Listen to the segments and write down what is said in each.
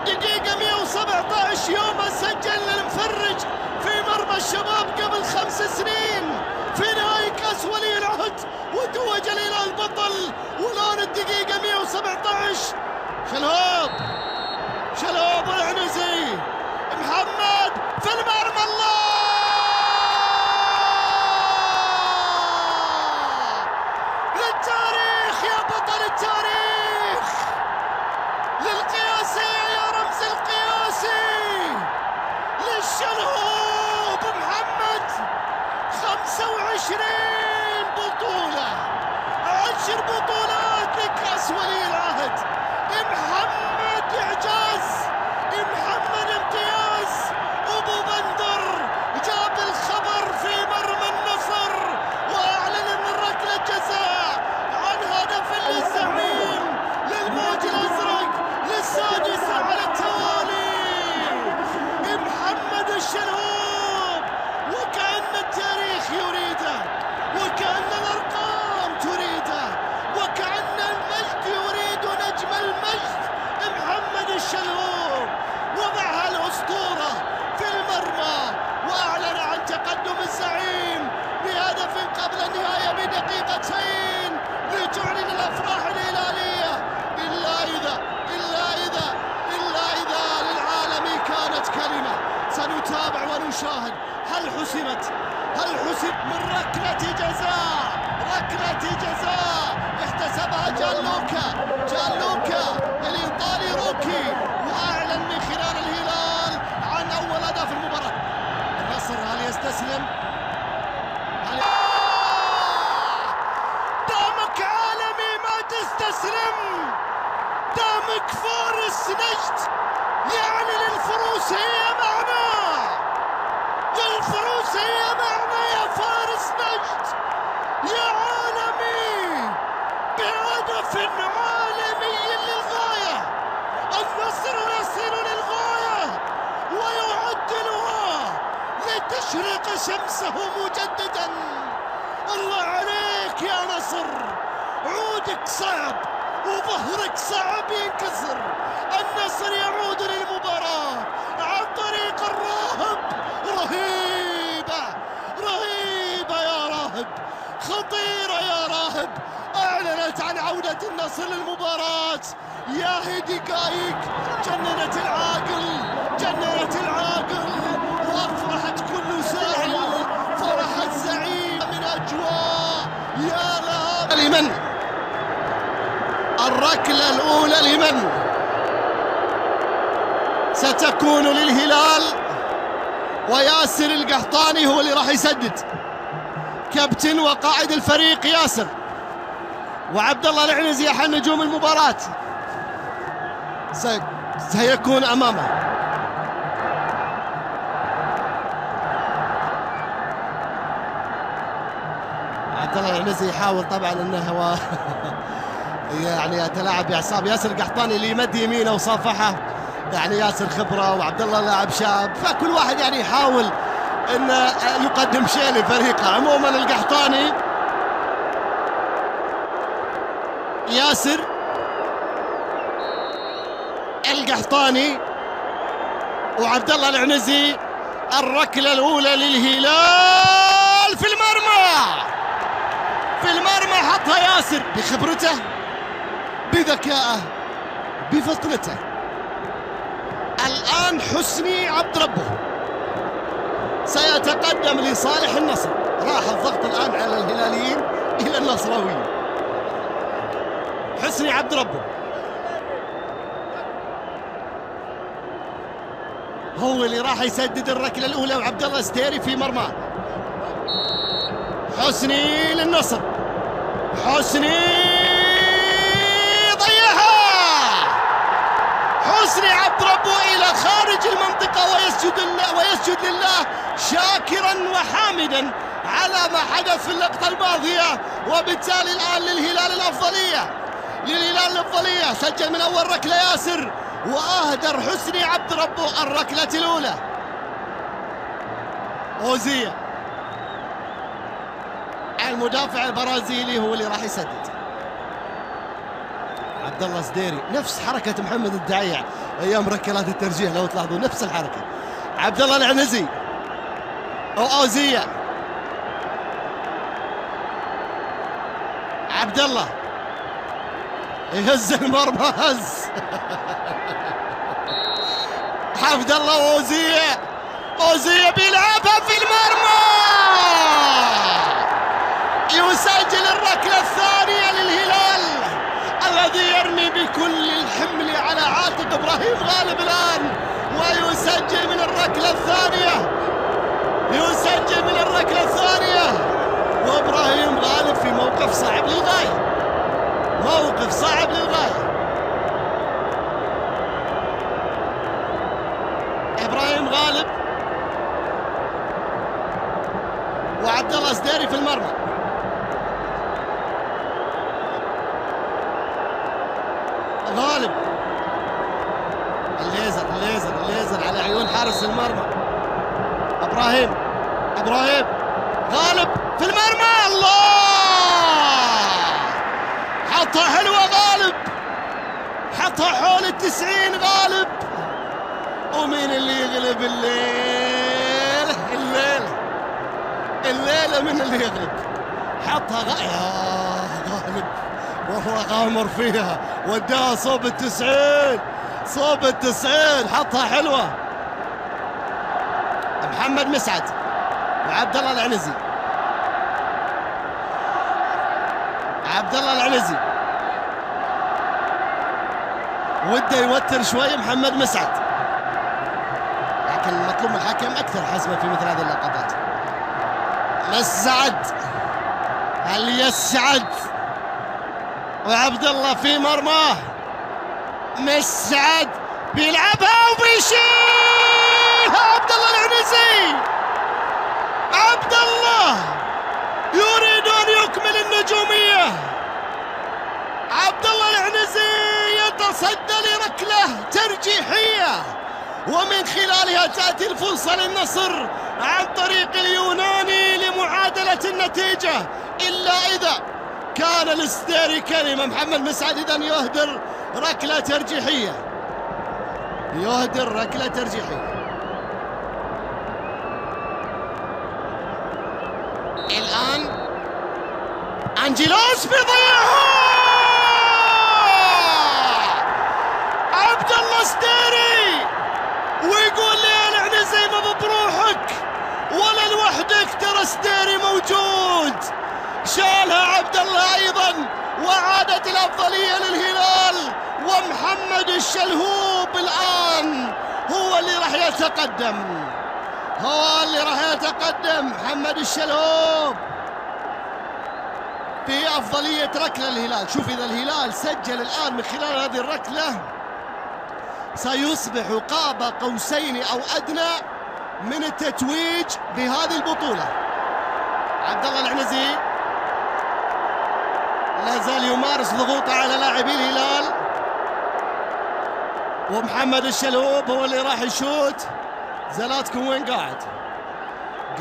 الدقيقة 117 يوم سجل المفرج في مرمى الشباب قبل 5 سنين في نهائي كأس ولي العهد وتوج الهلال بطل. والآن الدقيقة 117 شلهوب العنزي محمد في المرمى. الله للتاريخ يا بطل التاريخ، للقياسية يا رمز القياسي، للشلهوب محمد. 25 بطولة، 10 بطولات لكأس ولي العهد. محمد إعجاز، محمد امتياز. أبو بندر جاب الخبر في مرمى النصر وأعلن من ركلة جزاء عن هدف للزعيم للموج الأزرق للسادس على التوالي. محمد الشلهوب، وكأن التاريخ يريده، وكأن الأرقام تريده، وكأن المجد يريد نجم المجد محمد الشلهوب. وضعها الأسطورة في المرمى وأعلن عن تقدم الزعيم بهدف قبل النهاية بدقيقتين لتعلن الأفراح الهلالية. إلا إذا للعالم كانت كلمة. سنتابع ونشاهد هل حسمت من ركلة جزاء احتسبها جانلوكا الإيطالي روكي، وأعلن من خلال الهلال عن أول هدف المباراة. النصر هل يستسلم؟ دامك عالمي ما تستسلم، دامك فارس نجد، يعني للفروسية معنا، للفروسية معنا يا فارس نجد يا عالمي بهدف عالمي للغاية. النصر يصل للغاية ويعدلها لتشرق شمسه مجددا. الله عليك يا نصر، عودك صعب وظهرك صعب ينكسر. النصر يعود للمباراة عن طريق الراهب. رهيبة يا راهب، خطيرة يا راهب. أعلنت عن عودة النصر للمباراة. يا هيدي قايق، جننت العاقل وأفرحت كل ساحل. فرح الزعيم من أجواء يا لها. لمن الركلة الأولى لمن ستكون للهلال، وياسر القحطاني هو اللي راح يسدد. كابتن وقائد الفريق ياسر، وعبد الله العنزي أحد نجوم المباراة سيكون أمامه. عبد الله العنزي يحاول طبعا انه هو يعني يتلاعب باعصاب ياسر القحطاني اللي يمد يمينه وصافحه. يعني ياسر خبره وعبد الله لاعب شاب، فكل واحد يعني يحاول انه يقدم شيء لفريقه. عموما القحطاني، ياسر القحطاني وعبد الله العنزي. الركله الاولى للهلال في المرمى حطها ياسر بخبرته بذكائه بفطنته. الآن حسني عبد ربه سيتقدم لصالح النصر. راح الضغط الآن على الهلاليين إلى النصراويين. حسني عبد ربه هو اللي راح يسدد الركلة الأولى، وعبد الله ستيري في مرماه. حسني للنصر، حسني ضيعها. حسني عبد ربه إلى خارج المنطقة ويسجد لله شاكرا وحامدا على ما حدث في اللقطة الماضية. وبالتالي الآن للهلال الأفضلية. سجل من أول ركلة ياسر، وأهدر حسني عبد ربه الركلة الأولى. أوزية المدافع البرازيلي هو اللي راح يسدد. عبد الله سديري نفس حركة محمد الدعيع ايام ركلات الترجيح، لو تلاحظوا نفس الحركة. عبد الله العنزي اوزية، عبد الله يهز المرمى، هز عبد الله اوزية بيلعبها في المرمى، يسجل الركلة الثانية للهلال الذي يرمي بكل الحمل على عاتق ابراهيم غالب الان، ويسجل من الركلة الثانية، يسجل من الركلة الثانية، وابراهيم غالب في موقف صعب للغاية، موقف صعب للغاية. ابراهيم غالب وعبد الله سديري في المرمى، غالب الليزر على عيون حارس المرمى، ابراهيم غالب في المرمى، الله حطها حلوة غالب، حطها حول 90 غالب. ومين اللي يغلب الليلة من اللي يغلب؟ حطها يا غالب والله غامر فيها، وداها صوب 90 حطها حلوة. محمد مسعد وعبد الله العنزي، عبد الله العنزي وده يوتر شوي محمد مسعد، لكن مطلوب من الحكم اكثر حسمة في مثل هذه اللقطات. مسعد، هل يسعد؟ وعبد الله في مرماه، مسعد بيلعبها وبيشيلها، عبد الله العنزي، عبد الله يريد ان يكمل النجومية، عبد الله العنزي يتصدى لركلة ترجيحية ومن خلالها تأتي الفرصة للنصر عن طريق اليوناني لمعادلة النتيجة، إلا إذا كان السديري كلمة. محمد مسعد إذن يهدر ركلة ترجيحية، يهدر ركلة ترجيحية. الآن أنجيلوس بيضيعها، عبد الله سديري، ويقول لي العنزي ما بروحك ولا لوحدك، ترى سديري موجود. شالها عبد الله ايضا، وعادت الافضليه للهلال، ومحمد الشلهوب الان هو اللي راح يتقدم، محمد الشلهوب في افضليه ركله الهلال. شوف اذا الهلال سجل الان من خلال هذه الركله سيصبح قاب قوسين او ادنى من التتويج بهذه البطوله. عبد الله العنزي لا زال يمارس ضغوطه على لاعبي الهلال، ومحمد الشلهوب هو اللي راح يشوت. زلاتكم وين قاعد؟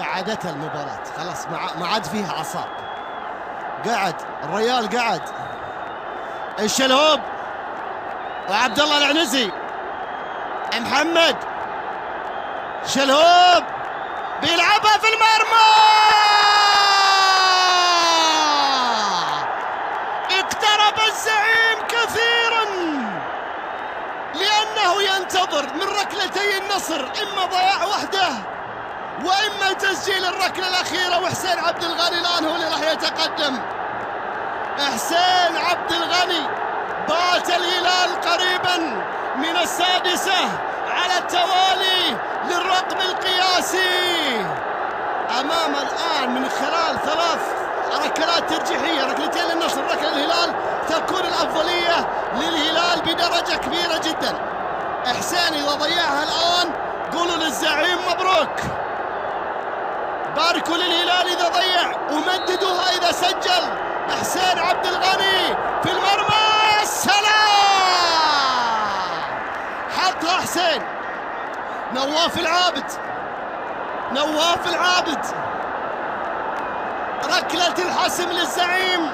قعدتها المباراة خلاص، ما عاد فيها اعصاب، قعد الريال، قعد الشلهوب وعبد الله العنزي. محمد شلهوب بيلعبها في المرمى، اقترب الزعيم كثيرا لأنه ينتظر من ركلتي النصر إما ضياع وحده وإما تسجيل الركلة الأخيرة. وحسين عبد الغني الآن هو اللي راح يتقدم. حسين عبد الغني، بات الهلال قريبا من السادسة على التوالي للرقم القياسي، أمام الآن من خلال 3 ركلات ترجيحية، ركلتين للنصر، ركلة الهلال، تكون الأفضلية للهلال بدرجة كبيرة جدا. حسين إذا ضيعها الآن قولوا للزعيم مبروك، باركوا للهلال إذا ضيع، ومددوها إذا سجل. حسين عبد الغني في المرمى، السلام، حطها حسين. نواف العابد، ركلة الحسم للزعيم،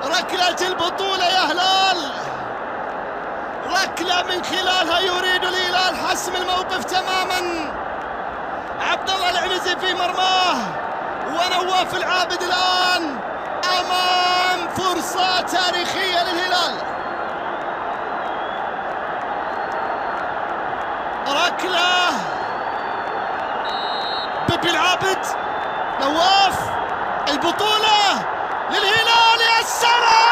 ركلة البطولة يا هلال، ركلة من خلالها يريد الهلال حسم الموقف تماما. عبد الله العنزي في مرماه، ونواف العابد الآن أمام فرصة تاريخية للهلال. ركلة بيبي العابد، نواف، البطولة للهلال. يا سلام